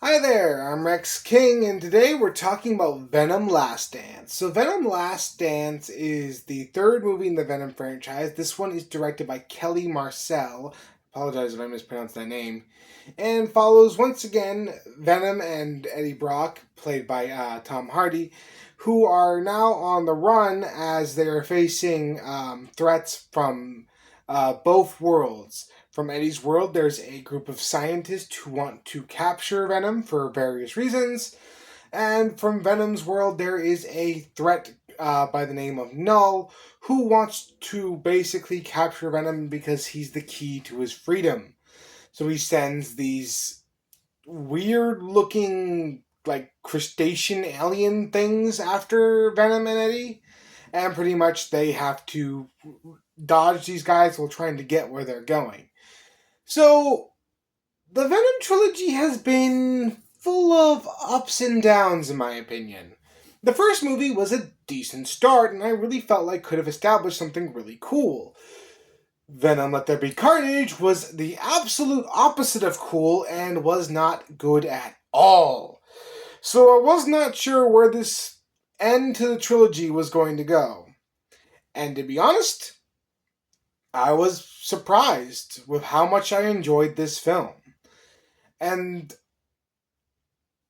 Hi there, I'm Rex King, and today we're talking about Venom Last Dance. So, Venom Last Dance is the third movie in the Venom franchise. This one is directed by Kelly Marcel. Apologize if I mispronounced that name. And follows once again Venom and Eddie Brock, played by Tom Hardy, who are now on the run as they are facing threats from both worlds. From Eddie's world, there's a group of scientists who want to capture Venom for various reasons. And from Venom's world, there is a threat by the name of Null who wants to basically capture Venom because he's the key to his freedom. So he sends these weird looking, like, crustacean alien things after Venom and Eddie. And pretty much they have to dodge these guys while trying to get where they're going. So, the Venom trilogy has been full of ups and downs, in my opinion. The first movie was a decent start, and I really felt like could have established something really cool. Venom Let There Be Carnage was the absolute opposite of cool and was not good at all. So I was not sure where this end to the trilogy was going to go. And to be honest, I was surprised with how much I enjoyed this film. And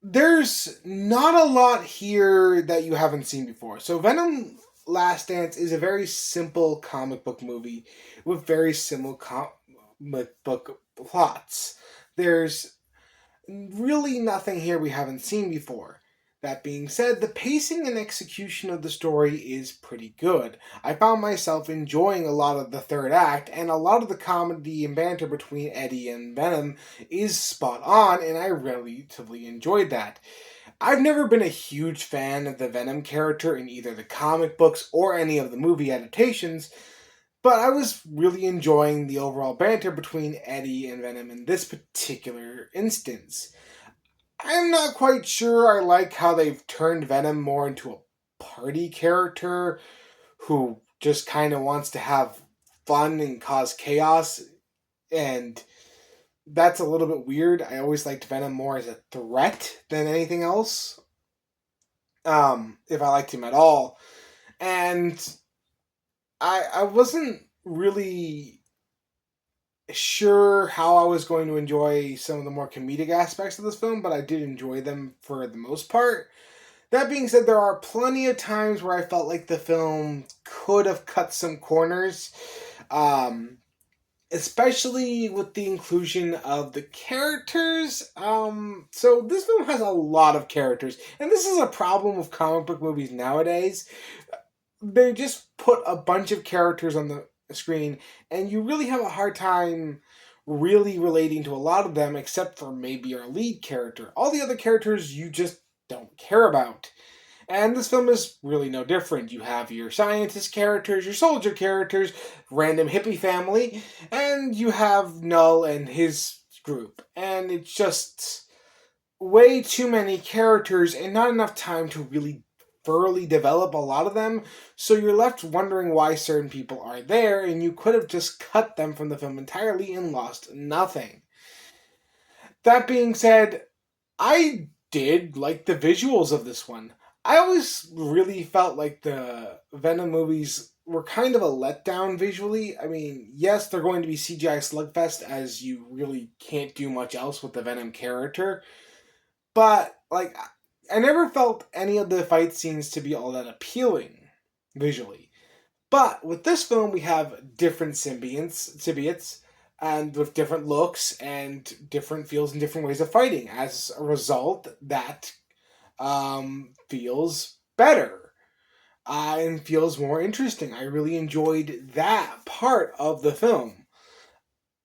there's not a lot here that you haven't seen before. So, Venom Last Dance is a very simple comic book movie with very simple comic book plots. There's really nothing here we haven't seen before. That being said, the pacing and execution of the story is pretty good. I found myself enjoying a lot of the third act, and a lot of the comedy and banter between Eddie and Venom is spot on, and I relatively enjoyed that. I've never been a huge fan of the Venom character in either the comic books or any of the movie adaptations, but I was really enjoying the overall banter between Eddie and Venom in this particular instance. I'm not quite sure I like how they've turned Venom more into a party character who just kind of wants to have fun and cause chaos, and that's a little bit weird. I always liked Venom more as a threat than anything else, if I liked him at all. And I wasn't really sure how I was going to enjoy some of the more comedic aspects of this film, but I did enjoy them for the most part. That being said, there are plenty of times where I felt like the film could have cut some corners, um, especially with the inclusion of the characters. So this film has a lot of characters, and this is a problem with comic book movies nowadays. They just put a bunch of characters on the screen, and you really have a hard time really relating to a lot of them, except for maybe our lead character. All the other characters you just don't care about. And this film is really no different. You have your scientist characters, your soldier characters, random hippie family, and you have Null and his group. And it's just way too many characters and not enough time to really thoroughly develop a lot of them, so you're left wondering why certain people are there, and you could have just cut them from the film entirely and lost nothing. That being said, I did like the visuals of this one. I always really felt like the Venom movies were kind of a letdown visually. I mean, yes, they're going to be CGI slugfest as you really can't do much else with the Venom character, but like I never felt any of the fight scenes to be all that appealing visually. But with this film, we have different symbiotes, and with different looks and different feels and different ways of fighting. As a result, that feels better and feels more interesting. I really enjoyed that part of the film.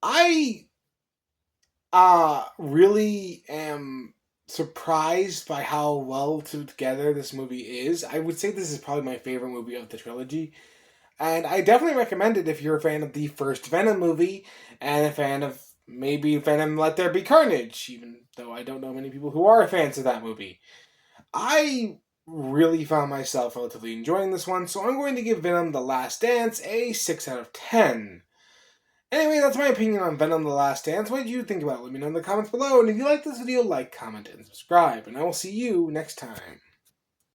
I really am surprised by how well together this movie is. I would say this is probably my favorite movie of the trilogy. And I definitely recommend it if you're a fan of the first Venom movie and a fan of maybe Venom Let There Be Carnage, even though I don't know many people who are fans of that movie. I really found myself relatively enjoying this one, so I'm going to give Venom The Last Dance a 6 out of 10. Anyway, that's my opinion on Venom: The Last Dance. What did you think about it? Let me know in the comments below. And if you like this video, like, comment, and subscribe. And I will see you next time.